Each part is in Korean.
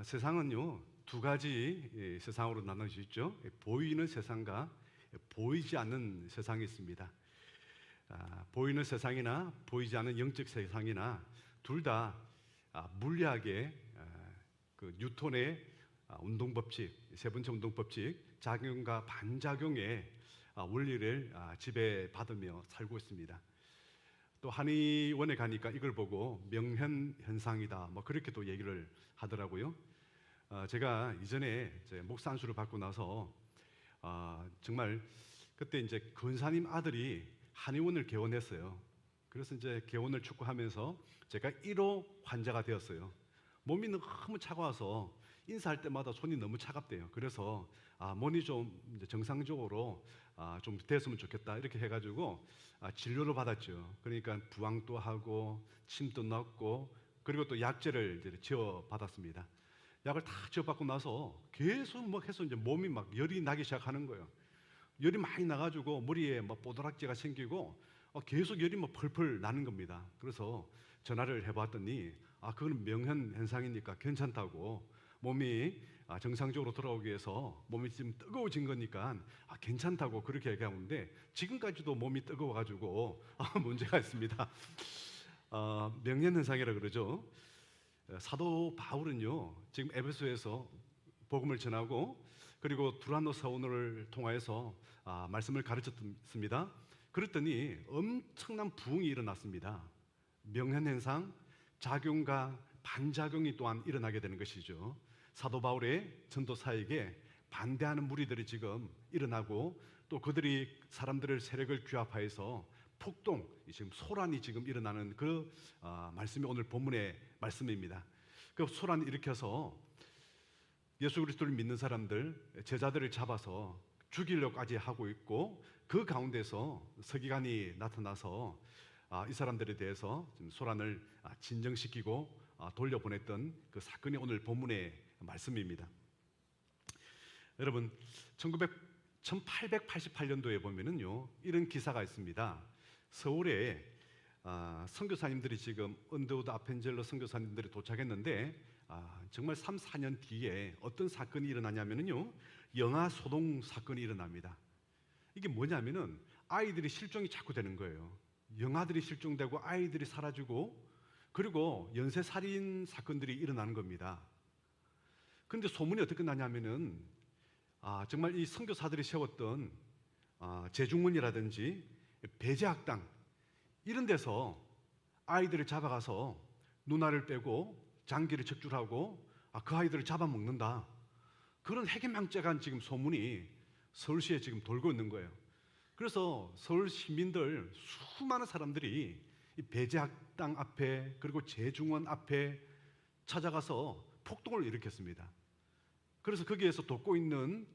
세상은요 두 가지 세상으로 나눠질 수 있죠. 보이는 세상과 보이지 않는 세상이 있습니다. 보이는 세상이나 보이지 않는 영적 세상이나 둘 다 물리학의 그 뉴턴의 운동 법칙, 세 번째 운동 법칙, 작용과 반작용의 원리를 지배받으며 살고 있습니다. 또 한의원에 가니까 이걸 보고 명현 현상이다, 뭐 그렇게 또 얘기를 하더라고요. 제가 이전에 목사 안수를 받고 나서 정말 그때 이제 근사님 아들이 한의원을 개원했어요. 그래서 이제 개원을 축구하면서 제가 1호 환자가 되었어요. 몸이 너무 차가워서 인사할 때마다 손이 너무 차갑대요. 그래서 몸이 좀 정상적으로 좀 됐으면 좋겠다 이렇게 해가지고 진료를 받았죠. 그러니까 부항도 하고 침도 넣고 그리고 또 약제를 이제 지어 받았습니다. 약을 다 지어받고 나서 계속 뭐 해서 이제 몸이 막 열이 나기 시작하는 거예요. 열이 많이 나가지고 머리에 뭐 뽀드락지가 생기고 계속 열이 뭐 펄펄 나는 겁니다. 그래서 전화를 해봤더니 그건 명현 현상이니까 괜찮다고, 몸이 정상적으로 돌아오기 위해서 몸이 지금 뜨거워진 거니까 괜찮다고 그렇게 얘기하는데 지금까지도 몸이 뜨거워가지고 문제가 있습니다. 명현 현상이라 그러죠. 사도 바울은요 지금 에베소에서 복음을 전하고 그리고 두란노 사원을 통하여서 말씀을 가르쳤습니다. 그랬더니 엄청난 부흥이 일어났습니다. 명현 현상, 작용과 반작용이 또한 일어나게 되는 것이죠. 사도 바울의 전도사에게 반대하는 무리들이 지금 일어나고 또 그들이 사람들의 세력을 규합하여서 폭동, 지금 소란이 지금 일어나는 그 말씀이 오늘 본문의 말씀입니다. 그 소란을 일으켜서 예수 그리스도를 믿는 사람들, 제자들을 잡아서 죽이려고까지 하고 있고 그 가운데서 서기관이 나타나서 이 사람들에 대해서 지금 소란을 진정시키고 돌려보냈던 그 사건이 오늘 본문의 말씀입니다. 여러분, 1888년도에 보면은요 이런 기사가 있습니다. 서울에 선교사님들이 지금 언더우드 아펜젤러 선교사님들이 도착했는데 정말 3, 4년 뒤에 어떤 사건이 일어나냐면요 영아 소동 사건이 일어납니다. 이게 뭐냐면은 아이들이 실종이 자꾸 되는 거예요. 영아들이 실종되고 아이들이 사라지고 그리고 연쇄 살인 사건들이 일어나는 겁니다. 그런데 소문이 어떻게 나냐면은 정말 이 선교사들이 세웠던 재중문이라든지 배제학당 이런 데서 아이들을 잡아가서 눈알을 빼고 장기를 적출하고 그 아이들을 잡아먹는다, 그런 해괴망측한 지금 소문이 서울시에 지금 돌고 있는 거예요. 그래서 서울 시민들 수많은 사람들이 이 배제학당 앞에 그리고 재중원 앞에 찾아가서 폭동을 일으켰습니다. 그래서 거기에서 돕고 있는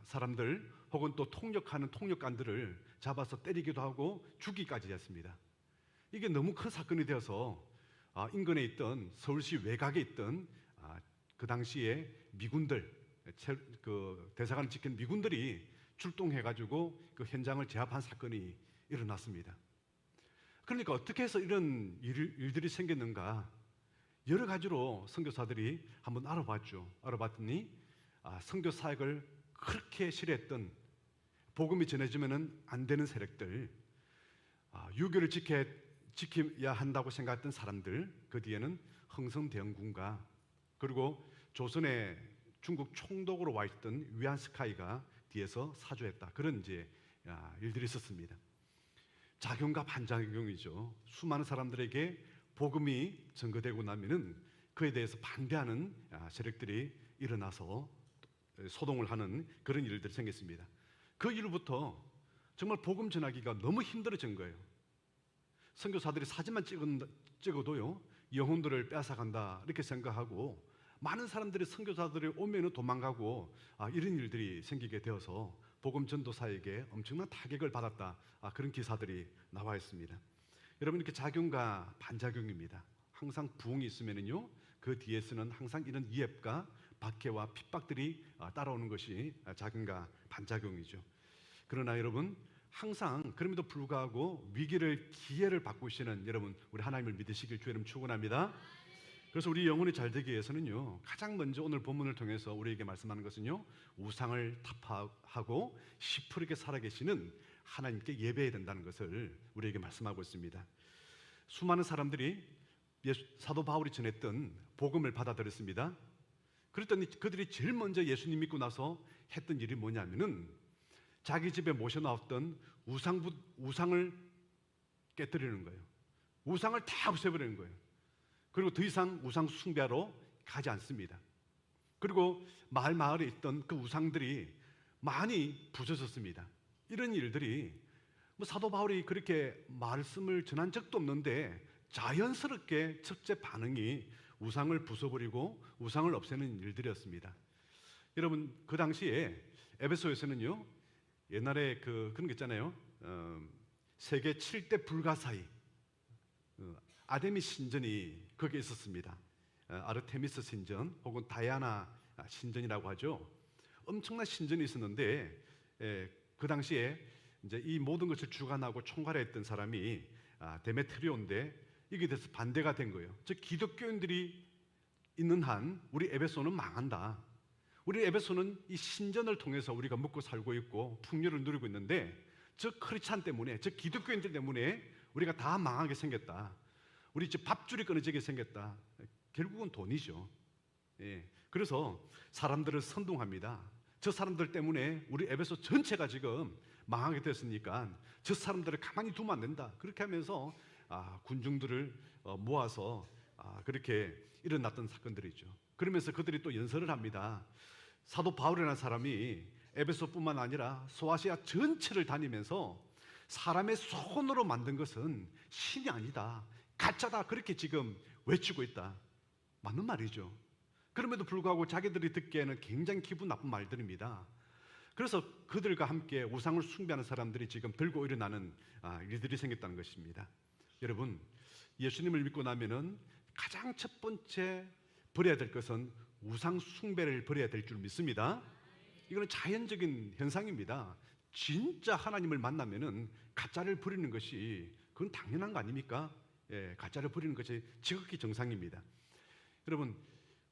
사람들 혹은 또 통역하는 통역관들을 잡아서 때리기도 하고 죽이기까지 했습니다. 이게 너무 큰 사건이 되어서 인근에 있던 서울시 외곽에 있던 그 당시에 미군들, 그 대사관을 지킨 미군들이 출동해가지고 그 현장을 제압한 사건이 일어났습니다. 그러니까 어떻게 해서 이런 일들이 생겼는가 여러 가지로 선교사들이 한번 알아봤죠. 알아봤더니 선교 사역을 그렇게 싫어했던, 복음이 전해지면 안 되는 세력들, 유교를 지켜야 한다고 생각했던 사람들, 그 뒤에는 흥성대원군과 그리고 조선의 중국 총독으로 와 있던 위안스카이가 뒤에서 사주했다, 그런 이제 일들이 있었습니다. 작용과 반작용이죠. 수많은 사람들에게 복음이 전거되고 나면은 그에 대해서 반대하는 세력들이 일어나서 소동을 하는 그런 일들이 생겼습니다. 그 이후부터 정말 복음 전하기가 너무 힘들어진 거예요. 선교사들이 사진만 찍어도요 영혼들을 빼앗아간다 이렇게 생각하고 많은 사람들이 선교사들이 오면은 도망가고 이런 일들이 생기게 되어서 복음 전도사에게 엄청난 타격을 받았다, 그런 기사들이 나와 있습니다. 여러분, 이렇게 작용과 반작용입니다. 항상 부흥이 있으면은요 그 뒤에서는 항상 이런 위협과 박해와 핍박들이 따라오는 것이 작용과 반작용이죠. 그러나 여러분, 항상 그럼에도 불구하고 위기를 기회를 바꾸시는 여러분, 우리 하나님을 믿으시길 주의 이름 축원합니다. 그래서 우리 영혼이 잘 되기 위해서는요, 가장 먼저 오늘 본문을 통해서 우리에게 말씀하는 것은요, 우상을 타파하고 시퍼렇게 살아계시는 하나님께 예배해야 된다는 것을 우리에게 말씀하고 있습니다. 수많은 사람들이 사도 바울이 전했던 복음을 받아들였습니다. 그랬더니 그들이 제일 먼저 예수님 믿고 나서 했던 일이 뭐냐면은 자기 집에 모셔놨던 우상을 깨뜨리는 거예요. 우상을 다 없애버리는 거예요. 그리고 더 이상 우상 숭배하러 가지 않습니다. 그리고 마을에 있던 그 우상들이 많이 부서졌습니다. 이런 일들이 사도 바울이 그렇게 말씀을 전한 적도 없는데 자연스럽게 첫째 반응이 우상을 부숴버리고 우상을 없애는 일들이었습니다. 여러분, 그 당시에 에베소에서는요, 옛날에 그런 게 있잖아요. 세계 7대 불가사의 아데미 신전이 거기에 있었습니다. 아르테미스 신전 혹은 다이아나 신전이라고 하죠. 엄청난 신전이 있었는데 그 당시에 이제 이 모든 것을 주관하고 총괄했던 사람이 데메트리오인데 이게 대해서 반대가 된 거예요. 즉 기독교인들이 있는 한 우리 에베소는 망한다. 우리 에베소는 이 신전을 통해서 우리가 먹고 살고 있고 풍요를 누리고 있는데 저 크리스찬 때문에, 저 기독교인들 때문에 우리가 다 망하게 생겼다. 우리 집 밥줄이 끊어지게 생겼다. 결국은 돈이죠. 예. 그래서 사람들을 선동합니다. 저 사람들 때문에 우리 에베소 전체가 지금 망하게 됐으니까 저 사람들을 가만히 두면 안 된다. 그렇게 하면서 군중들을 모아서 그렇게 일어났던 사건들이죠. 그러면서 그들이 또 연설을 합니다. 사도 바울이라는 사람이 에베소뿐만 아니라 소아시아 전체를 다니면서 사람의 손으로 만든 것은 신이 아니다, 가짜다, 그렇게 지금 외치고 있다. 맞는 말이죠. 그럼에도 불구하고 자기들이 듣기에는 굉장히 기분 나쁜 말들입니다. 그래서 그들과 함께 우상을 숭배하는 사람들이 지금 들고 일어나는 일들이 생겼다는 것입니다. 여러분, 예수님을 믿고 나면은 가장 첫 번째 버려야 될 것은 우상 숭배를 버려야 될 줄 믿습니다. 이거는 자연적인 현상입니다. 진짜 하나님을 만나면은 가짜를 버리는 것이 그건 당연한 거 아닙니까? 예, 가짜를 버리는 것이 지극히 정상입니다. 여러분,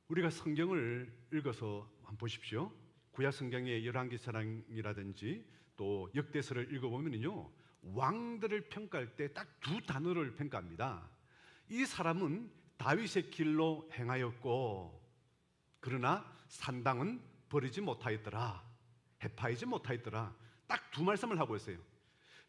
우리가 성경을 읽어서 한번 보십시오. 구약 성경의 열왕기사랑이라든지 또 역대서를 읽어보면요, 왕들을 평가할 때 딱 두 단어를 평가합니다. 이 사람은 다윗의 길로 행하였고 그러나 산당은 버리지 못하였더라, 해파이지 못하였더라. 딱 두 말씀을 하고 있어요.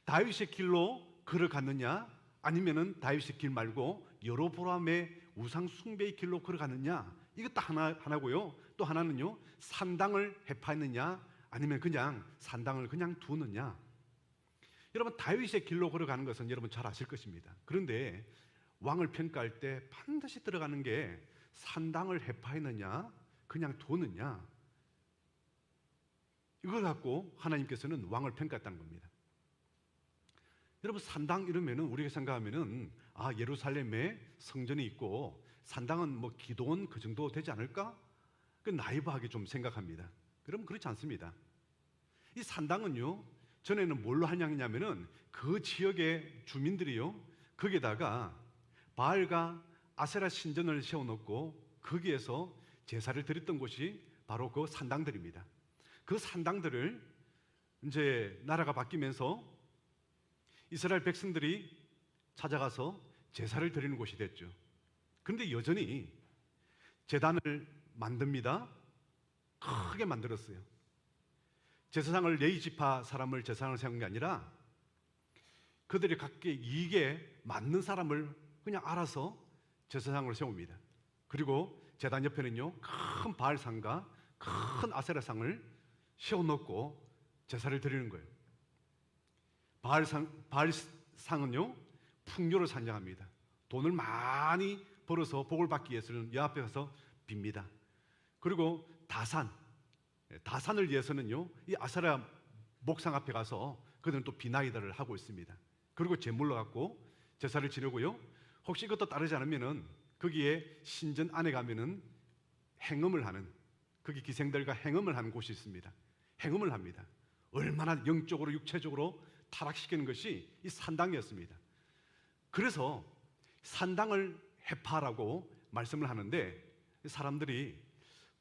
다윗의 길로 걸어갔느냐, 아니면은 다윗의 길 말고 여로보암의 우상 숭배의 길로 걸어갔느냐, 이것도 하나고요. 또 하나는요, 산당을 해파했느냐, 아니면 그냥 산당을 그냥 두느냐. 여러분, 다윗의 길로 걸어가는 것은 여러분 잘 아실 것입니다. 그런데 왕을 평가할 때 반드시 들어가는 게 산당을 해파했느냐, 그냥 두느냐. 이걸 갖고 하나님께서는 왕을 평가했다는 겁니다. 여러분, 산당 이러면은 우리가 생각하면은 예루살렘에 성전이 있고 산당은 뭐 기도원 그 정도 되지 않을까? 그 나이브하게 좀 생각합니다. 그럼 그렇지 않습니다. 이 산당은요, 전에는 뭘로 한양이냐면은 그 지역의 주민들이요, 거기에다가 바알과 아세라 신전을 세워놓고 거기에서 제사를 드렸던 곳이 바로 그 산당들입니다. 그 산당들을 이제 나라가 바뀌면서 이스라엘 백성들이 찾아가서 제사를 드리는 곳이 됐죠. 그런데 여전히 제단을 만듭니다. 크게 만들었어요. 제사장을 네 지파 사람을 제사장을 세운 게 아니라 그들이 각기 이익에 맞는 사람을 그냥 알아서 제사장으로 세웁니다. 그리고 제단 옆에는요, 큰 바알상과 큰 아세라상을 세워놓고 제사를 드리는 거예요. 바알상은요, 풍요를 상징합니다. 돈을 많이 벌어서 복을 받기 위해서는 여 앞에 가서 빕니다. 그리고 다산을 위해서는요, 이 아세라 목상 앞에 가서 그들은 또 비나이다를 하고 있습니다. 그리고 제물로 갖고 제사를 지내고요, 혹시 이것도 따르지 않으면은 거기에 신전 안에 가면은 행음을 하는, 거기 기생들과 행음을 하는 곳이 있습니다. 행음을 합니다. 얼마나 영적으로 육체적으로 타락시키는 것이 이 산당이었습니다. 그래서 산당을 해파라고 말씀을 하는데 사람들이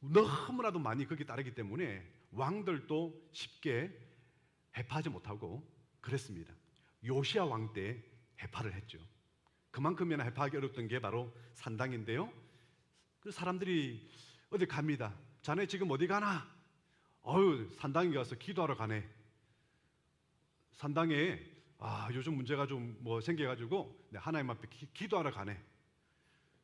너무나도 많이 거기 따르기 때문에 왕들도 쉽게 해파하지 못하고 그랬습니다. 요시야 왕 때 해파를 했죠. 그만큼이나 해파하기 어렵던 게 바로 산당인데요. 그 사람들이 어디 갑니다. 자네 지금 어디 가나? 어휴, 산당에 가서 기도하러 가네. 산당에 요즘 문제가 좀 뭐 생겨가지고 하나님 앞에 기도하러 가네.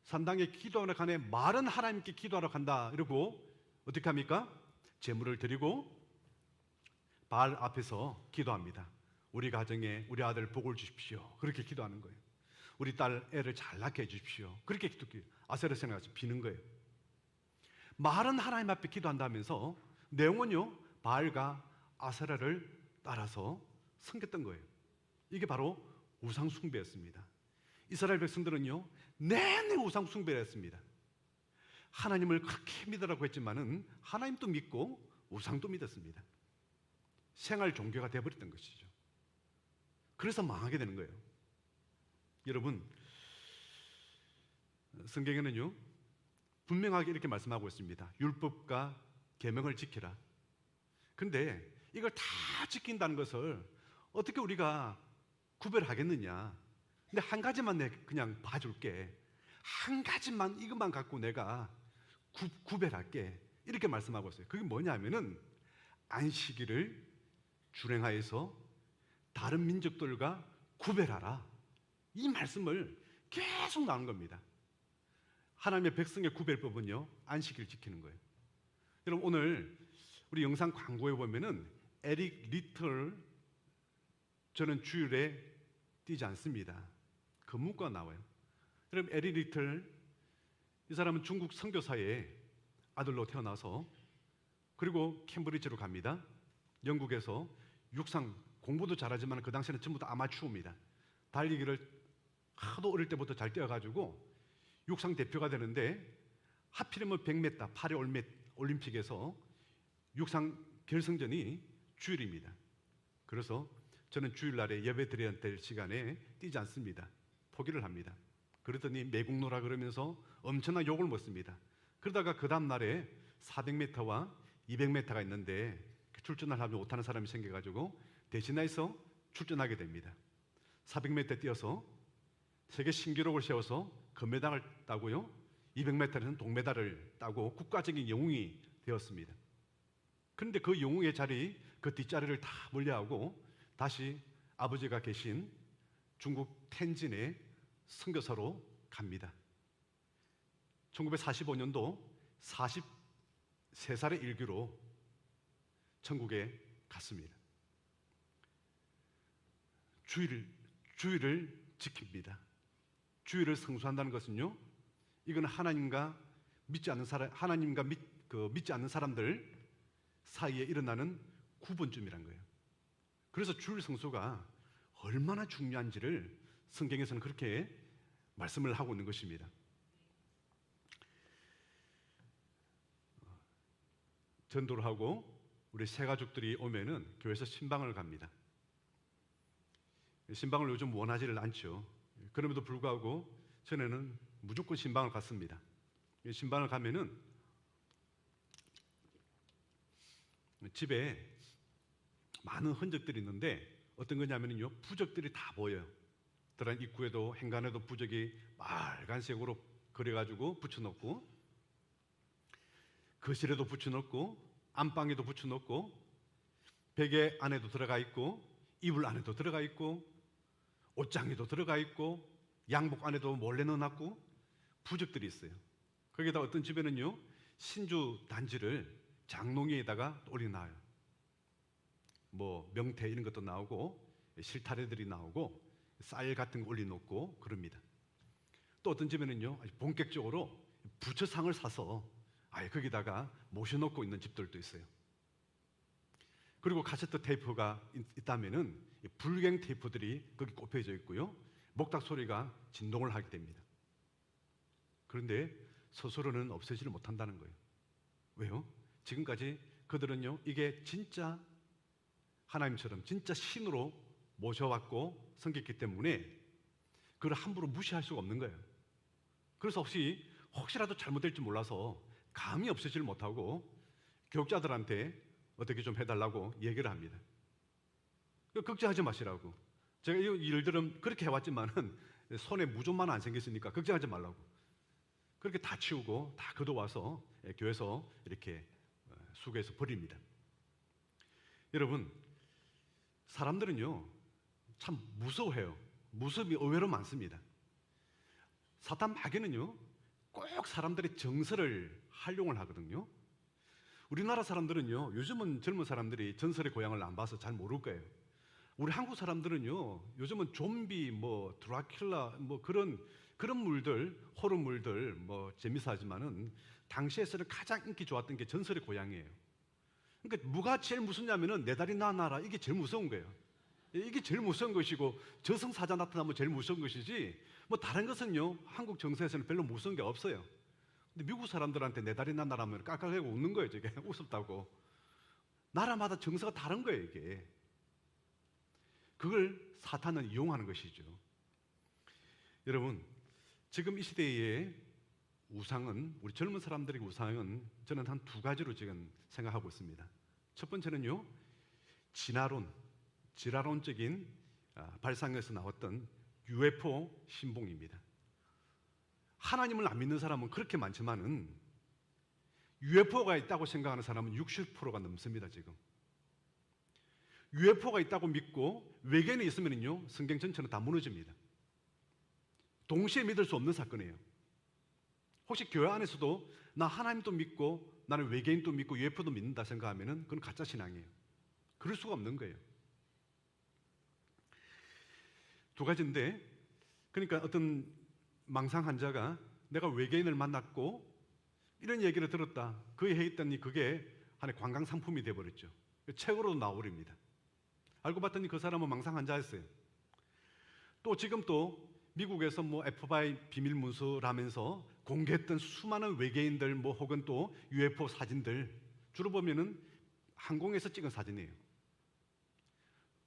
산당에 기도하러 가네. 말은 하나님께 기도하러 간다. 이러고 어떻게 합니까? 제물을 드리고 바알 앞에서 기도합니다. 우리 가정에 우리 아들 복을 주십시오. 그렇게 기도하는 거예요. 우리 딸 애를 잘 낳게 해주십시오. 그렇게 아세라신을 같이 비는 거예요. 말은 하나님 앞에 기도한다면서 내용은요, 바알과 아세라를 따라서 섬겼던 거예요. 이게 바로 우상 숭배였습니다. 이스라엘 백성들은요, 내내 우상 숭배를 했습니다. 하나님을 그렇게 믿으라고 했지만은 하나님도 믿고 우상도 믿었습니다. 생활 종교가 되어버렸던 것이죠. 그래서 망하게 되는 거예요. 여러분, 성경에는요 분명하게 이렇게 말씀하고 있습니다. 율법과 계명을 지키라. 근데 이걸 다 지킨다는 것을 어떻게 우리가 구별하겠느냐? 근데 한 가지만 내가 그냥 봐줄게. 한 가지만, 이것만 갖고 내가 구별할게. 이렇게 말씀하고 있어요. 그게 뭐냐면은 안식일을 준행하여서 다른 민족들과 구별하라. 이 말씀을 계속 나오는 겁니다. 하나님의 백성의 구별법은요, 안식일 지키는 거예요. 여러분, 오늘 우리 영상 광고에 보면은 에릭 리틀, 저는 주일에 뛰지 않습니다. 그 문구가 나와요. 여러분, 에릭 리틀, 이 사람은 중국 선교사의 아들로 태어나서 그리고 캠브리지로 갑니다. 영국에서 육상 공부도 잘하지만 그 당시에는 전부 다 아마추어입니다. 달리기를 하도 어릴 때부터 잘 뛰어가지고 육상 대표가 되는데 하필이면 100m 파리 올림픽에서 육상 결승전이 주일입니다. 그래서 저는 주일날에 예배 드려야 될 시간에 뛰지 않습니다. 포기를 합니다. 그러더니 매국노라 그러면서 엄청난 욕을 먹습니다. 그러다가 그 다음 날에 400m와 200m가 있는데 출전을 하지 못하는 사람이 생겨가지고 대신해서 출전하게 됩니다. 400m 뛰어서 세계 신기록을 세워서 금메달을 따고요, 200m에서는 동메달을 따고 국가적인 영웅이 되었습니다. 그런데 그 영웅의 자리, 그 뒷자리를 다 물려하고 다시 아버지가 계신 중국 텐진의 선교사로 갑니다. 1945년도 43살의 일기로 천국에 갔습니다. 주일을 지킵니다. 주일을 성수한다는 것은요, 이건 하나님과 믿지 않는 사람들 사이에 일어나는 구분점이란 거예요. 그래서 주일 성수가 얼마나 중요한지를 성경에서는 그렇게 말씀을 하고 있는 것입니다. 전도를 하고 우리 새 가족들이 오면은 교회에서 신방을 갑니다. 신방을 요즘 원하지를 않죠. 그럼에도 불구하고 전에는 무조건 신방을 갔습니다. 신방을 가면은 집에 많은 흔적들이 있는데 어떤 거냐면요, 부적들이 다 보여요. 들어간 입구에도 행간에도 부적이 빨간색으로 그려가지고 붙여놓고, 거실에도 붙여놓고, 안방에도 붙여놓고, 베개 안에도 들어가 있고, 이불 안에도 들어가 있고, 옷장에도 들어가 있고, 양복 안에도 몰래 넣어놨고, 부적들이 있어요. 거기다 어떤 집에는요, 신주 단지를 장롱에다가 올려놔요. 뭐 명태 이런 것도 나오고, 실타래들이 나오고, 쌀 같은 거 올려놓고 그럽니다. 또 어떤 집에는요, 아주 본격적으로 부처상을 사서 아예 거기다가 모셔놓고 있는 집들도 있어요. 그리고 카세트 테이프가 있다면은 불경 테이프들이 거기 꼽혀져 있고요, 목탁 소리가 진동을 하게 됩니다. 그런데 스스로는 없애지를 못한다는 거예요. 왜요? 지금까지 그들은요, 이게 진짜 하나님처럼 진짜 신으로 모셔왔고 섬겼기 때문에 그걸 함부로 무시할 수가 없는 거예요. 그래서 혹시 혹시라도 잘못될지 몰라서 감이 없으질 못하고 교육자들한테 어떻게 좀 해달라고 얘기를 합니다. 걱정하지 마시라고. 제가 이 일들은 그렇게 해왔지만은 손에 무좀만 안 생겼으니까 걱정하지 말라고. 그렇게 다 치우고 다 걷어와서 교회에서 이렇게 수거해서 버립니다. 여러분, 사람들은요 참 무서워해요. 무섭이 의외로 많습니다. 사탄 마귀는요 꼭 사람들의 정서를 활용을 하거든요. 우리나라 사람들은요 요즘은 젊은 사람들이 전설의 고향을 안 봐서 잘 모를 거예요. 우리 한국 사람들은요 요즘은 좀비, 뭐 드라큘라, 뭐 그런 물들, 호러물들 뭐 재미있어 하지만은 당시에서는 가장 인기 좋았던 게 전설의 고향이에요. 그러니까 뭐가 제일 무섭냐면은 내 다리 나나라, 이게 제일 무서운 거예요. 이게 제일 무서운 것이고, 저승사자 나타나면 제일 무서운 것이지, 뭐 다른 것은요 한국 정서에서는 별로 무서운 게 없어요. 근데 미국 사람들한테 내 다리 나나라면 깍깍하고 웃는 거예요. 저게 우습다고. 나라마다 정서가 다른 거예요 이게. 그걸 사탄은 이용하는 것이죠. 여러분, 지금 이 시대의 우상은, 우리 젊은 사람들의 우상은 저는 한 두 가지로 지금 생각하고 있습니다. 첫 번째는요 진화론적인 발상에서 나왔던 UFO 신봉입니다. 하나님을 안 믿는 사람은 그렇게 많지만은 UFO가 있다고 생각하는 사람은 60%가 넘습니다. 지금 UFO가 있다고 믿고 외계인이 있으면요 성경 전체는 다 무너집니다. 동시에 믿을 수 없는 사건이에요. 혹시 교회 안에서도 나 하나님도 믿고 나는 외계인도 믿고 UFO도 믿는다 생각하면은 그건 가짜 신앙이에요. 그럴 수가 없는 거예요. 두 가지인데, 그러니까 어떤 망상 환자가 내가 외계인을 만났고 이런 얘기를 들었다, 그 했더니 그게 하나의 관광 상품이 되어버렸죠. 책으로도 나오립니다. 알고 봤더니 그 사람은 망상 환자였어요. 또 지금 또 미국에서 뭐 FBI 비밀 문서라면서 공개했던 수많은 외계인들 뭐 혹은 또 UFO 사진들, 주로 보면은 항공에서 찍은 사진이에요.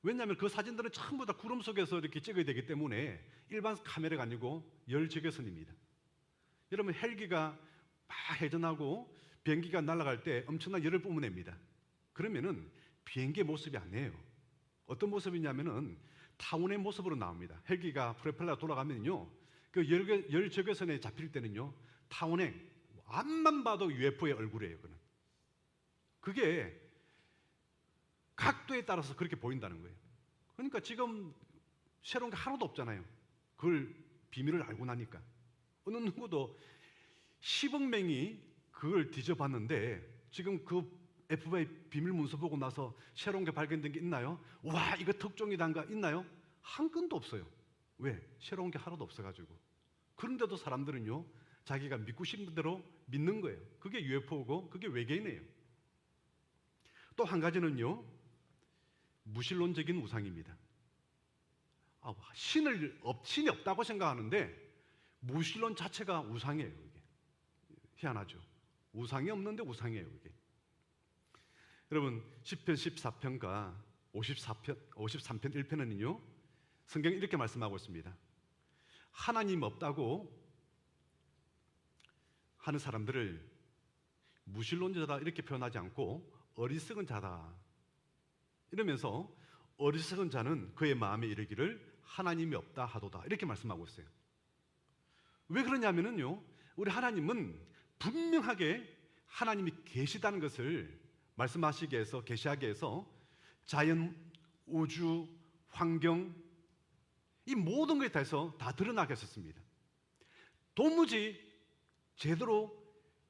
왜냐하면 그 사진들은 전부 다 구름 속에서 이렇게 찍어야 되기 때문에 일반 카메라가 아니고 열적외선입니다. 여러분, 헬기가 막 회전하고 비행기가 날아갈 때 엄청난 열을 뿜어냅니다. 그러면은 비행기의 모습이 아니에요. 어떤 모습이냐면은 타원의 모습으로 나옵니다. 헬기가 프로펠러가 돌아가면요 그 열적외선에 잡힐 때는요 타원행, 앞만 봐도 UFO의 얼굴이에요. 그게 각도에 따라서 그렇게 보인다는 거예요. 그러니까 지금 새로운 게 하나도 없잖아요. 그걸 비밀을 알고 나니까 어느 누구도 10억 명이 그걸 뒤져봤는데 지금 그 FBI 비밀 문서 보고 나서 새로운 게 발견된 게 있나요? 와, 이거 특종이단가 있나요? 한 건도 없어요. 왜? 새로운 게 하나도 없어가지고. 그런데도 사람들은요 자기가 믿고 싶은 대로 믿는 거예요. 그게 UFO고 그게 외계인이에요. 또 한 가지는요 무신론적인 우상입니다. 신이 없다고 생각하는데 무신론 자체가 우상이에요. 이게 희한하죠. 우상이 없는데 우상이에요. 이게. 여러분, 시편 14편과 53편 1편에는요 성경이 이렇게 말씀하고 있습니다. 하나님 없다고 하는 사람들을 무신론자다 이렇게 표현하지 않고 어리석은 자다 이러면서, 어리석은 자는 그의 마음에 이르기를 하나님이 없다 하도다 이렇게 말씀하고 있어요. 왜 그러냐면요 우리 하나님은 분명하게 하나님이 계시다는 것을 말씀하시기 위해서, 계시하기 위해서 자연, 우주, 환경, 이 모든 것에 대해서 다 드러나게 했었습니다. 도무지 제대로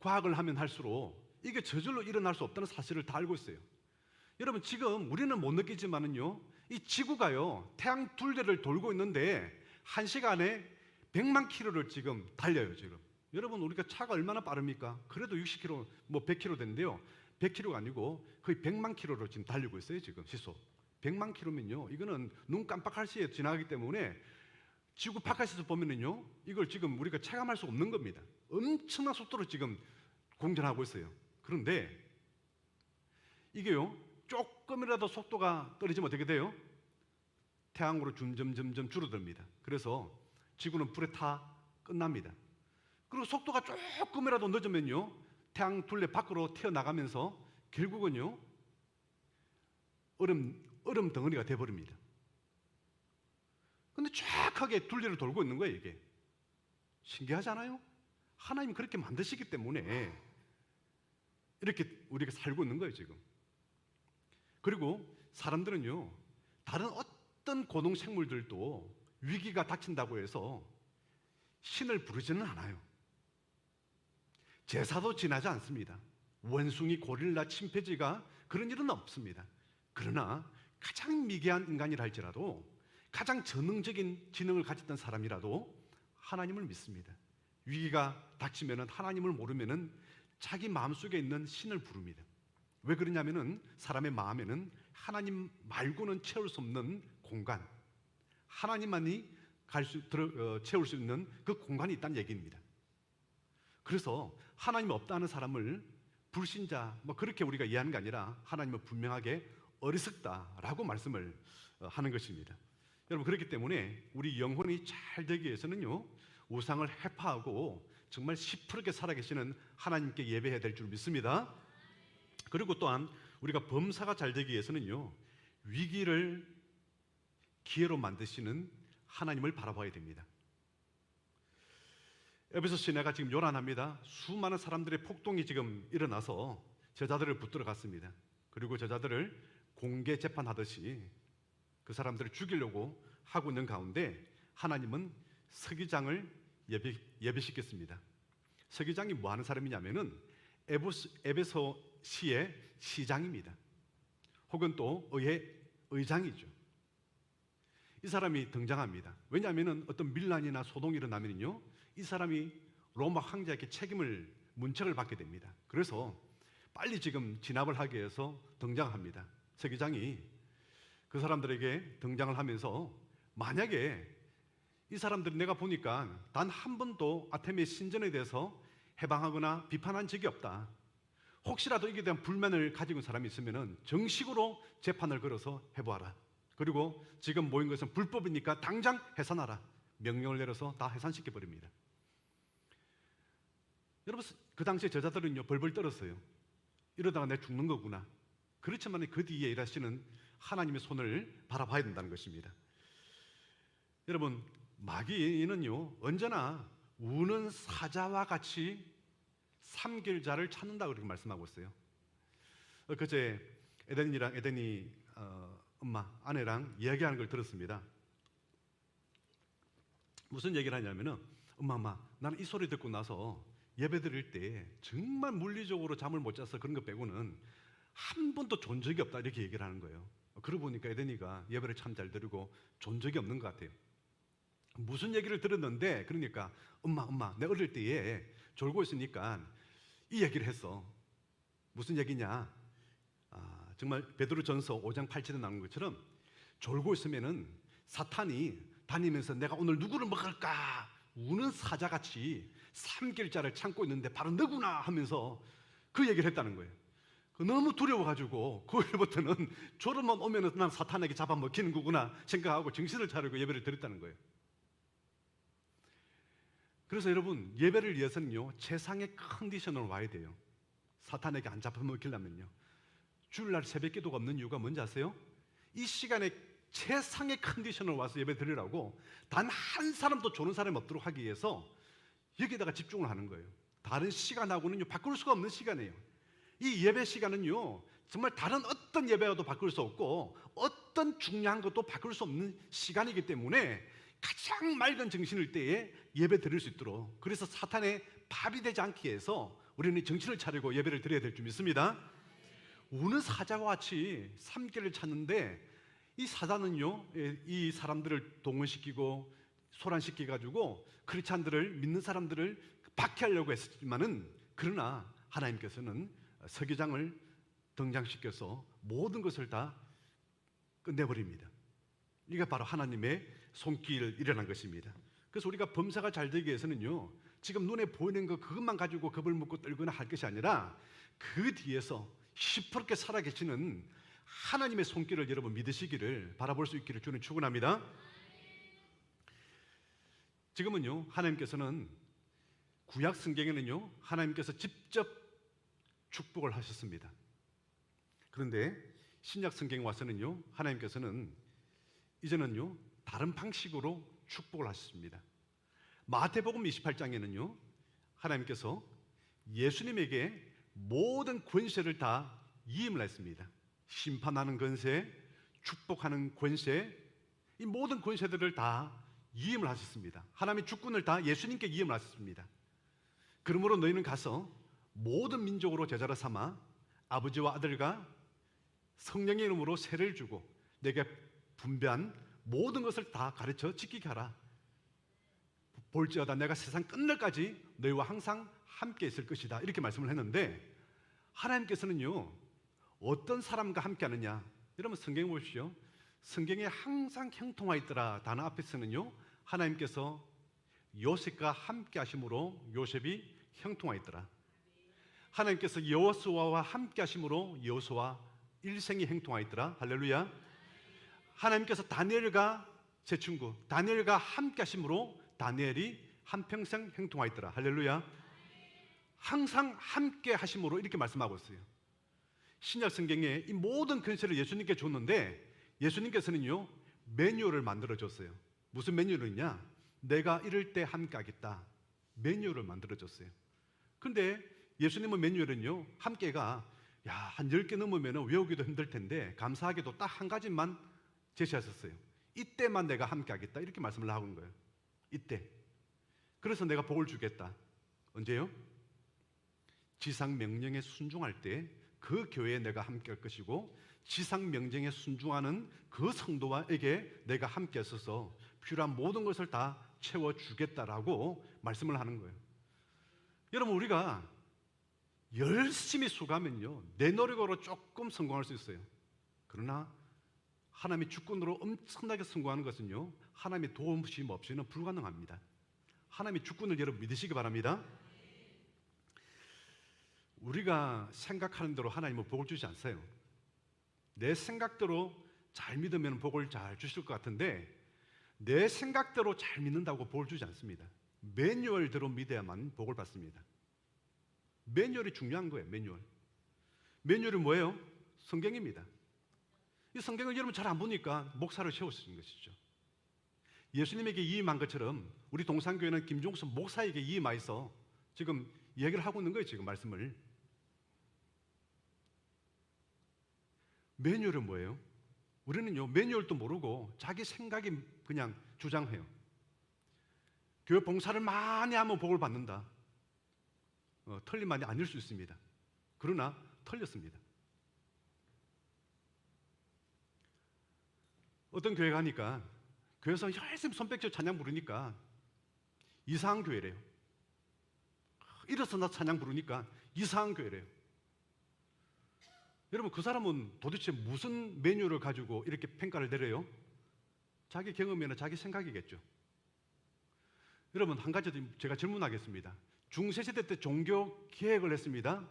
과학을 하면 할수록 이게 저절로 일어날 수 없다는 사실을 다 알고 있어요. 여러분, 지금 우리는 못 느끼지만은요 이 지구가요 태양 둘레를 돌고 있는데 1시간에 100만 킬로를 지금 달려요. 지금 여러분, 우리가 차가 얼마나 빠릅니까? 그래도 60km, 뭐 100km 되는데요 100km가 아니고 거의 100만 킬로로 지금 달리고 있어요. 지금 시속 100만 킬로면요 이거는 눈 깜빡할 시에 지나가기 때문에 지구 바깥에서 보면은요 이걸 지금 우리가 체감할 수 없는 겁니다. 엄청난 속도로 지금 공전하고 있어요. 그런데 이게요 조금이라도 속도가 떨어지면 어떻게 돼요? 태양으로 점점 줄어듭니다. 그래서 지구는 불에 타 끝납니다. 그리고 속도가 조금이라도 늦으면요, 태양 둘레 밖으로 튀어나가면서 결국은요, 얼음 덩어리가 돼버립니다. 근데 정확하게 둘레를 돌고 있는 거예요, 이게. 신기하지 않아요? 하나님이 그렇게 만드시기 때문에 이렇게 우리가 살고 있는 거예요, 지금. 그리고 사람들은요, 다른 어떤 고동 생물들도 위기가 닥친다고 해서 신을 부르지는 않아요. 제사도 지나지 않습니다. 원숭이, 고릴라, 침팬지가 그런 일은 없습니다. 그러나 가장 미개한 인간이라 할지라도, 가장 전능적인 지능을 가졌던 사람이라도 하나님을 믿습니다. 위기가 닥치면 하나님을 모르면 자기 마음속에 있는 신을 부릅니다. 왜 그러냐면은 사람의 마음에는 하나님 말고는 채울 수 없는 공간, 하나님만이 채울 수 있는 그 공간이 있다는 얘기입니다. 그래서 하나님 없다는 사람을 불신자 그렇게 우리가 이해하는 게 아니라 하나님은 분명하게 어리석다라고 말씀을 하는 것입니다. 여러분, 그렇기 때문에 우리 영혼이 잘 되기 위해서는요, 우상을 해파하고 정말 시퍼렇게 살아계시는 하나님께 예배해야 될 줄 믿습니다. 그리고 또한 우리가 범사가 잘 되기 위해서는요, 위기를 기회로 만드시는 하나님을 바라봐야 됩니다. 에베소 시내가 지금 요란합니다. 수많은 사람들의 폭동이 지금 일어나서 제자들을 붙들어 갔습니다. 그리고 제자들을 공개 재판하듯이 그 사람들을 죽이려고 하고 있는 가운데 하나님은 서기장을 예배시켰습니다. 서기장이 뭐 하는 사람이냐면은 에베소시의 시장입니다. 혹은 또 의장이죠. 이 사람이 등장합니다. 왜냐하면 어떤 밀란이나 소동이 일어나면요, 이 사람이 로마 황제에게 문책을 받게 됩니다. 그래서 빨리 지금 진압을 하기 위해서 등장합니다. 서기장이 그 사람들에게 등장을 하면서, 만약에 이 사람들이 내가 보니까 단 한 번도 아테미의 신전에 대해서 해방하거나 비판한 적이 없다. 혹시라도 이게 대한 불만을 가지고 있는 사람이 있으면 정식으로 재판을 걸어서 해보아라. 그리고 지금 모인 것은 불법이니까 당장 해산하라. 명령을 내려서 다 해산시켜버립니다. 여러분, 그 당시에 제자들은요, 벌벌 떨었어요. 이러다가 내가 죽는 거구나. 그렇지만 그 뒤에 일하시는 하나님의 손을 바라봐야 된다는 것입니다. 여러분, 마귀는요, 언제나 우는 사자와 같이 삼킬 자를 찾는다 그렇게 말씀하고 있어요. 그제 에덴이 아내랑 이야기하는 걸 들었습니다. 무슨 얘기를 하냐면은, 엄마, 나는 이 소리 듣고 나서 예배 드릴 때 정말 물리적으로 잠을 못 자서 그런 거 빼고는 한 번도 존 적이 없다, 이렇게 얘기를 하는 거예요. 그러고 보니까 에덴이가 예배를 참 잘 드리고 존 적이 없는 것 같아요. 무슨 얘기를 들었는데, 그러니까 엄마, 내 어릴 때에 졸고 있으니까 이 얘기를 했어. 무슨 얘기냐? 정말 베드로전서 5장 8절에 나오는 것처럼 졸고 있으면은 사탄이 다니면서 내가 오늘 누구를 먹을까 우는 사자같이 삼킬 자를 참고 있는데 바로 너구나 하면서 그 얘기를 했다는 거예요. 너무 두려워가지고 그 후부터는 졸음만 오면은 난 사탄에게 잡아먹히는 거구나 생각하고 정신을 차리고 예배를 드렸다는 거예요. 그래서 여러분, 예배를 위해서는요, 최상의 컨디션으로 와야 돼요. 사탄에게 안 잡아먹히려면요. 주일날 새벽 기도가 없는 이유가 뭔지 아세요? 이 시간에 최상의 컨디션으로 와서 예배 드리라고 단 한 사람도 조는 사람이 없도록 하기 위해서 여기다가 집중을 하는 거예요. 다른 시간하고는요, 바꿀 수가 없는 시간이에요. 이 예배 시간은요, 정말 다른 어떤 예배와도 바꿀 수 없고 어떤 중요한 것도 바꿀 수 없는 시간이기 때문에 가장 맑은 정신일 때에 예배 드릴 수 있도록, 그래서 사탄의 밥이 되지 않기 위해서 우리는 정신을 차리고 예배를 드려야 될 줄 믿습니다. 우는 사자와 같이 삼킬을 찾는데, 이 사자는요, 이 사람들을 동원시키고 소란시켜가지고 크리스찬들을, 믿는 사람들을 박해하려고 했지만은, 그러나 하나님께서는 서기장을 등장시켜서 모든 것을 다 끝내버립니다. 이게 바로 하나님의 손길 일어난 것입니다. 그래서 우리가 범사가 잘 되기 위해서는요, 지금 눈에 보이는 것 그것만 가지고 겁을 먹고 떨거나 할 것이 아니라 그 뒤에서 시퍼렇게 살아계시는 하나님의 손길을 여러분 믿으시기를 바라볼 수 있기를 주는 축원합니다. 지금은요, 하나님께서는 구약 성경에는요, 하나님께서 직접 축복을 하셨습니다. 그런데 신약 성경에 와서는요, 하나님께서는 이제는요, 다른 방식으로 축복을 하셨습니다. 마태복음 28장에는요, 하나님께서 예수님에게 모든 권세를 다 위임을 했습니다. 심판하는 권세, 축복하는 권세, 이 모든 권세들을 다 위임을 하셨습니다. 하나님의 주권을 다 예수님께 위임을 하셨습니다. 그러므로 너희는 가서 모든 민족으로 제자로 삼아 아버지와 아들과 성령의 이름으로 세례를 주고 내게 분배한 모든 것을 다 가르쳐 지키게 하라. 볼지어다 내가 세상 끝날까지 너희와 항상 함께 있을 것이다. 이렇게 말씀을 했는데 하나님께서는요, 어떤 사람과 함께 하느냐? 여러분 성경에 보십시오. 성경에 항상 형통하 있더라 단어 앞에서는요, 하나님께서 요셉과 함께 하심으로 요셉이 형통하 있더라. 하나님께서 여호수아와 함께 하심으로 여호수아 일생이 형통하 있더라. 할렐루야. 하나님께서 다니엘과 제 친구 다니엘과 함께 하심으로 다니엘이 한평생 형통하 있더라. 할렐루야. 항상 함께 하심으로 이렇게 말씀하고 있어요. 신약 성경에 이 모든 권세를 예수님께 줬는데 예수님께서는요, 매뉴얼을 만들어 줬어요. 무슨 매뉴얼이냐? 내가 이럴 때 함께 하겠다. 매뉴얼을 만들어 줬어요. 근데 예수님의 매뉴얼은요, 함께가 한 10개 넘으면 외우기도 힘들 텐데 감사하게도 딱 한 가지만 제시하셨어요. 이때만 내가 함께 하겠다. 이렇게 말씀을 하고 있는 거예요. 이때. 그래서 내가 복을 주겠다. 언제요? 지상 명령에 순종할 때 그 교회에 내가 함께 할 것이고 지상 명령에 순종하는 그 성도와에게 내가 함께 있어서 필요한 모든 것을 다 채워주겠다라고 말씀을 하는 거예요. 여러분 우리가 열심히 수고하면요, 내 노력으로 조금 성공할 수 있어요. 그러나 하나님의 주권으로 엄청나게 성공하는 것은요, 하나님의 도우심 없이는 불가능합니다. 하나님의 주권을 여러분 믿으시기 바랍니다. 우리가 생각하는 대로 하나님은 복을 주지 않어요. 내 생각대로 잘 믿으면 복을 잘 주실 것 같은데 내 생각대로 잘 믿는다고 복을 주지 않습니다. 매뉴얼대로 믿어야만 복을 받습니다. 매뉴얼이 중요한 거예요. 매뉴얼이 뭐예요? 성경입니다. 이 성경을 여러분 잘 안 보니까 목사를 세우신 것이죠. 예수님에게 이임한 것처럼 우리 동산교회는 김종수 목사에게 이임하여서 지금 얘기를 하고 있는 거예요. 지금 말씀을. 매뉴얼은 뭐예요? 우리는요, 매뉴얼도 모르고 자기 생각이 그냥 주장해요. 교회 봉사를 많이 하면 복을 받는다. 틀린 말이 아닐 수 있습니다. 그러나 틀렸습니다. 어떤 교회 가니까 교회에서 열심히 손뼉쳐 찬양 부르니까 이상한 교회래요. 일어서 나 찬양 부르니까 이상한 교회래요. 여러분 그 사람은 도대체 무슨 매뉴얼을 가지고 이렇게 평가를 내려요? 자기 경험이나 자기 생각이겠죠. 여러분 한 가지 제가 질문하겠습니다. 중세시대 때 종교 개혁을 했습니다.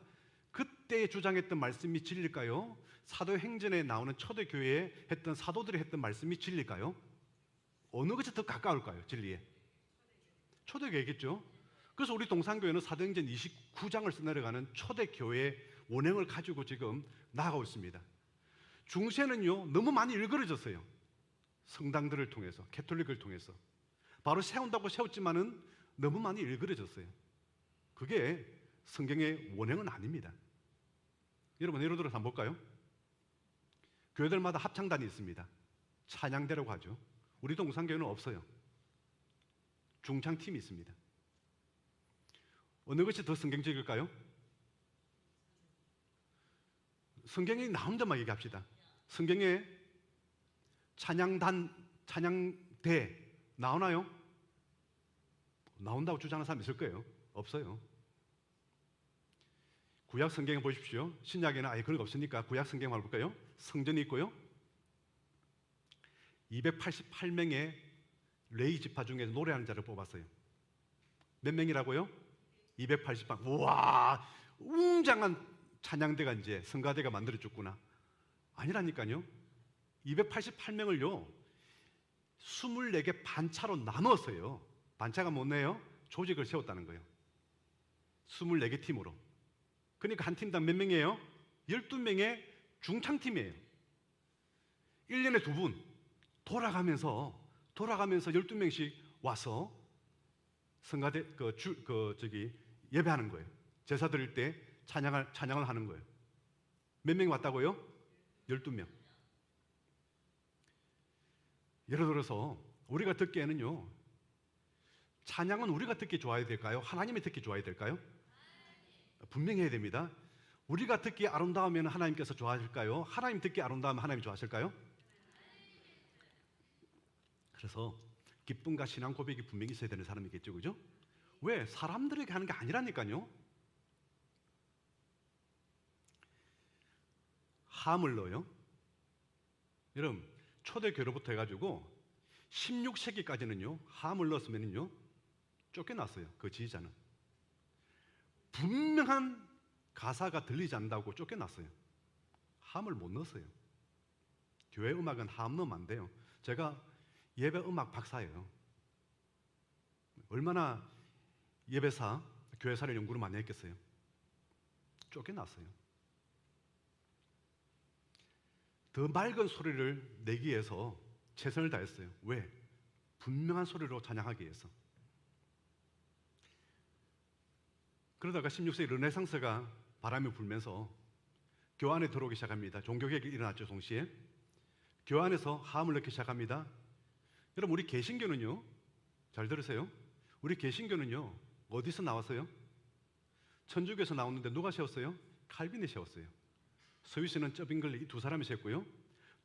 그때 주장했던 말씀이 진리일까요? 사도행전에 나오는 초대교회에 했던 사도들이 했던 말씀이 진리일까요? 어느 것이 더 가까울까요? 진리에? 초대교회겠죠. 그래서 우리 동산교회는 사도행전 29장을 써내려가는 초대교회의 원행을 가지고 지금 나아가고 있습니다. 중세는요, 너무 많이 일그러졌어요. 성당들을 통해서, 캐톨릭을 통해서. 바로 세운다고 세웠지만은 너무 많이 일그러졌어요. 그게 성경의 원행은 아닙니다. 여러분, 예를 들어서 한번 볼까요? 교회들마다 합창단이 있습니다. 찬양대라고 하죠. 우리 동산교회는 없어요. 중창팀이 있습니다. 어느 것이 더 성경적일까요? 성경에 나온 데만 얘기합시다. 성경에 찬양단, 찬양대 나오나요? 나온다고 주장하는 사람 있을 거예요. 없어요. 구약 성경에 보십시오. 신약에는 아예 그런 거 없으니까 구약 성경을 볼까요? 성전이 있고요. 288명의 레위 지파 중에서 노래하는 자를 뽑았어요. 몇 명이라고요? 288. 우와, 웅장한 찬양대가 이제 성가대가 만들어졌구나. 아니라니까요. 288명을요 24개 반차로 나눴어요. 반차가 뭐네요? 조직을 세웠다는 거예요. 24개 팀으로. 그러니까 한 팀당 몇 명이에요? 12명의 중창팀이에요. 1년에 2분 돌아가면서 12명씩 와서 성가대 예배하는 거예요. 제사 드릴 때 찬양을 하는 거예요. 몇 명이 왔다고요? 12명. 예를 들어서 우리가 듣기에는요, 찬양은 우리가 듣기 좋아야 될까요? 하나님이 듣기 좋아야 될까요? 분명히 해야 됩니다. 우리가 듣기 아름다우면 하나님께서 좋아하실까요? 하나님 듣기 아름다우면 하나님 좋아하실까요? 그래서 기쁨과 신앙 고백이 분명히 있어야 되는 사람이겠죠, 그죠? 왜? 사람들에게 하는 게 아니라니까요. 하물러요. 여러분, 초대교로부터 해가지고 16세기까지는요, 함을 넣었으면요 쫓겨났어요. 그 지휘자는 분명한 가사가 들리지 않는다고 쫓겨났어요. 함을 못 넣었어요. 교회 음악은 함 넣으면 안 돼요. 제가 예배 음악 박사예요. 얼마나 예배사, 교회사를 연구를 많이 했겠어요. 쫓겨났어요. 더 맑은 소리를 내기 위해서 최선을 다했어요. 왜? 분명한 소리로 찬양하기 위해서. 그러다가 16세기 르네상스가 바람이 불면서 교환에 들어오기 시작합니다. 종교개혁이 일어났죠, 동시에. 교환에서 하음을 넣기 시작합니다. 여러분, 우리 개신교는요, 잘 들으세요. 우리 개신교는요, 어디서 나왔어요? 천주교에서 나왔는데 누가 세웠어요? 칼빈이 세웠어요. 스위스는 쩌빙글리 이 두 사람이 세웠고요.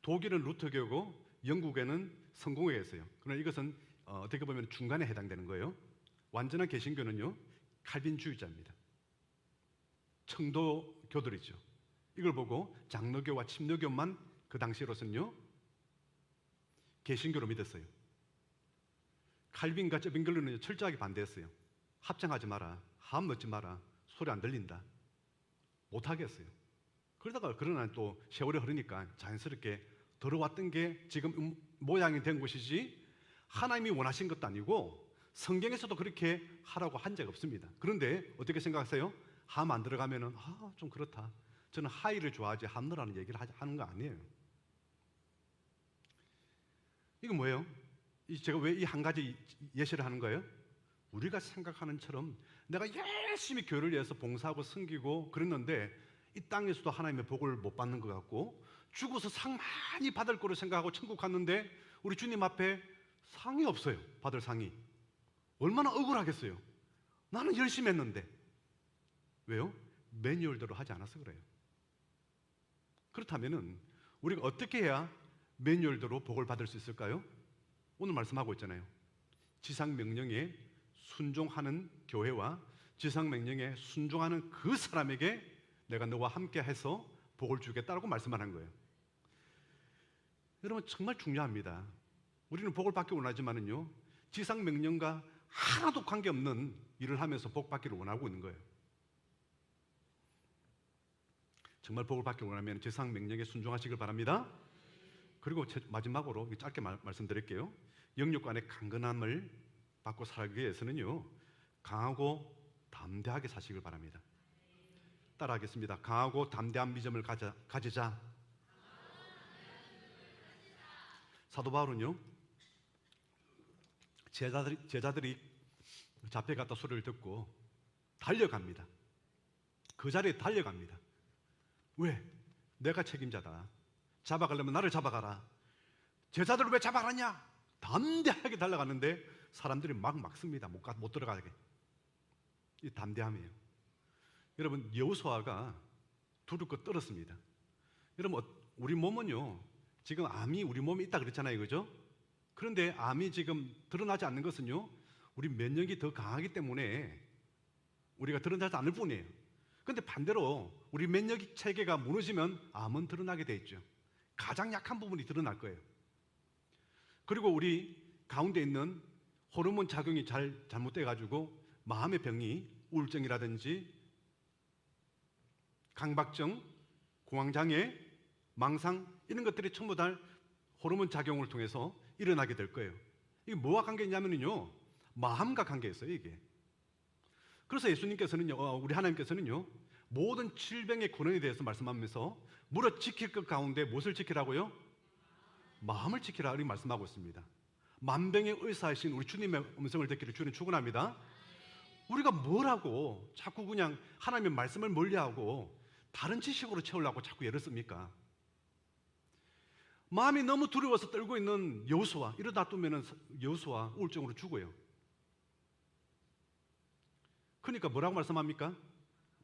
독일은 루터교고 영국에는 성공회였어요. 그러나 이것은 어떻게 보면 중간에 해당되는 거예요. 완전한 개신교는요, 칼빈주의자입니다. 청도교들이죠. 이걸 보고 장로교와 침례교만 그 당시로서는요, 개신교로 믿었어요. 칼빈과 쩌빙글리는 철저하게 반대했어요. 합장하지 마라, 하음 넣지 마라, 소리 안 들린다, 못하게 했어요. 그러나 또 세월이 흐르니까 자연스럽게 들어왔던 게 지금 모양이 된 것이지 하나님이 원하신 것도 아니고 성경에서도 그렇게 하라고 한 적 없습니다. 그런데 어떻게 생각하세요? 함 안 들어가면은 좀 그렇다. 저는 하이를 좋아하지 함느라는 얘기를 하는 거 아니에요. 이거 뭐예요? 제가 왜 이 한 가지 예시를 하는 거예요? 우리가 생각하는 처럼 내가 열심히 교회를 위해서 봉사하고 섬기고 그랬는데 이 땅에서도 하나님의 복을 못 받는 것 같고 죽어서 상 많이 받을 거로 생각하고 천국 갔는데 우리 주님 앞에 상이 없어요. 받을 상이. 얼마나 억울하겠어요. 나는 열심히 했는데. 왜요? 매뉴얼대로 하지 않아서 그래요. 그렇다면은 우리가 어떻게 해야 매뉴얼대로 복을 받을 수 있을까요? 오늘 말씀하고 있잖아요. 지상 명령에 순종하는 교회와 지상 명령에 순종하는 그 사람에게 내가 너와 함께 해서 복을 주겠다라고 말씀하는 거예요. 여러분, 정말 중요합니다. 우리는 복을 받기 원하지만은요, 지상 명령과 하나도 관계없는 일을 하면서 복 받기를 원하고 있는 거예요. 정말 복을 받기 원하면 지상 명령에 순종하시길 바랍니다. 그리고 마지막으로 짧게 말씀드릴게요. 영육간의 강건함을 받고 살기 위해서는요, 강하고 담대하게 사시길 바랍니다. 따라하겠습니다. 강하고 담대한 믿음을 가지자. 사도 바울은요, 제자들이 잡혀갔다 소리를 듣고 달려갑니다. 그 자리에 달려갑니다. 왜? 내가 책임자다. 잡아가려면 나를 잡아가라. 제자들을 왜 잡아가냐? 담대하게 달려가는데 사람들이 막 막습니다. 못 들어가게. 이 담대함이에요. 여러분, 여호수아가 두렵고 떨었습니다. 여러분, 우리 몸은요, 지금 암이 우리 몸에 있다 그랬잖아요, 그죠? 그런데 암이 지금 드러나지 않는 것은요, 우리 면역이 더 강하기 때문에 우리가 드러나지 않을 뿐이에요. 그런데 반대로 우리 면역 체계가 무너지면 암은 드러나게 돼 있죠. 가장 약한 부분이 드러날 거예요. 그리고 우리 가운데 있는 호르몬 작용이 잘못돼 가지고 마음의 병이 우울증이라든지 강박증, 공황장애, 망상 이런 것들이 전부 다 호르몬 작용을 통해서 일어나게 될 거예요. 이게 뭐와 관계 있냐면요, 마음과 관계 있어요, 이게. 그래서 예수님께서는요, 우리 하나님께서는요, 모든 질병의 근원에 대해서 말씀하면서 무릇 지킬 것 가운데 무엇을 지키라고요? 마음을 지키라 이렇게 말씀하고 있습니다. 만병의 의사이신 우리 주님의 음성을 듣기를 주님 축원합니다. 우리가 뭘 하고 자꾸 그냥 하나님의 말씀을 멀리하고 다른 지식으로 채우려고 자꾸 애를 씁니까? 마음이 너무 두려워서 떨고 있는 여호수아, 이러다 놔두면 여호수아 우울증으로 죽어요. 그러니까 뭐라고 말씀합니까?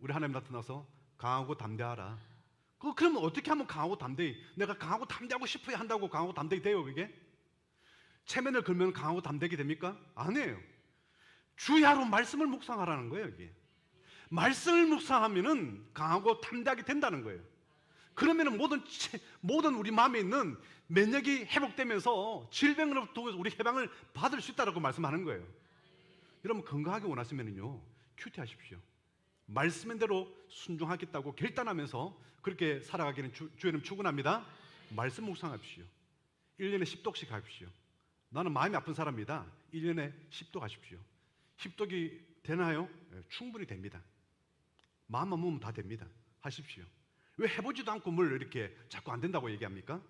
우리 하나님 나타나서 강하고 담대하라. 그러면 어떻게 하면 강하고 담대히, 내가 강하고 담대하고 싶어야 한다고 강하고 담대히 돼요 그게? 체면을 걸면 강하고 담대하게 됩니까? 아니에요. 주야로 말씀을 묵상하라는 거예요 이게. 말씀을 묵상하면은 강하고 담대하게 된다는 거예요. 그러면은 모든 우리 마음에 있는 면역이 회복되면서 질병으로부터 우리 해방을 받을 수 있다고 말씀하는 거예요. 여러분 건강하게 원하시면은요 큐티하십시오. 말씀인 대로 순종하겠다고 결단하면서 그렇게 살아가기는 주님 축원합니다. 말씀 묵상하십시오. 1년에 10독씩 하십시오. 나는 마음이 아픈 사람입니다. 1년에 10독 하십시오. 10독이 되나요? 네, 충분히 됩니다. 마음만 먹으면 다 됩니다. 하십시오. 왜 해보지도 않고 뭘 이렇게 자꾸 안 된다고 얘기합니까?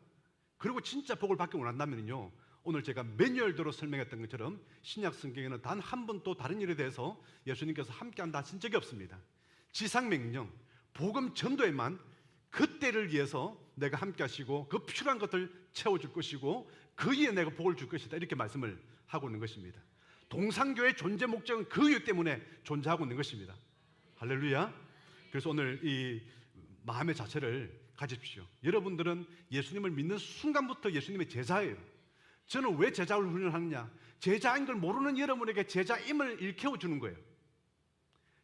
그리고 진짜 복을 받기 원한다면요, 오늘 제가 매뉴얼대로 설명했던 것처럼 신약 성경에는 단 한 번도 다른 일에 대해서 예수님께서 함께한다 하신 적이 없습니다. 지상명령, 복음 전도에만 그때를 위해서 내가 함께 하시고 그 필요한 것들 채워줄 것이고 그 위에 내가 복을 줄 것이다 이렇게 말씀을 하고 있는 것입니다. 동산교회의 존재 목적은 그 이유 때문에 존재하고 있는 것입니다. 할렐루야. 그래서 오늘 이 마음의 자체를 가집시오. 여러분들은 예수님을 믿는 순간부터 예수님의 제자예요. 저는 왜 제자를 훈련하느냐? 제자인 걸 모르는 여러분에게 제자임을 일깨워 주는 거예요.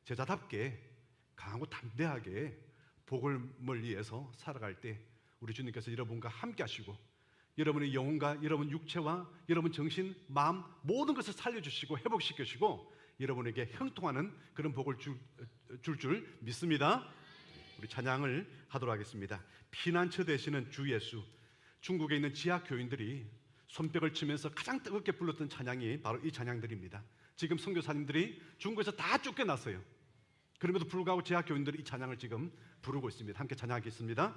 제자답게 강하고 담대하게 복음을 위해서 살아갈 때 우리 주님께서 여러분과 함께 하시고 여러분의 영혼과 여러분 육체와 여러분 정신, 마음 모든 것을 살려주시고 회복시키시고 여러분에게 형통하는 그런 복을 줄 믿습니다. 우리 찬양을 하도록 하겠습니다. 피난처 되시는 주 예수. 중국에 있는 지하 교인들이 손뼉을 치면서 가장 뜨겁게 불렀던 찬양이 바로 이 찬양들입니다. 지금 선교사님들이 중국에서 다 쫓겨났어요. 그럼에도 불구하고 지하 교인들이 이 찬양을 지금 부르고 있습니다. 함께 찬양하겠습니다.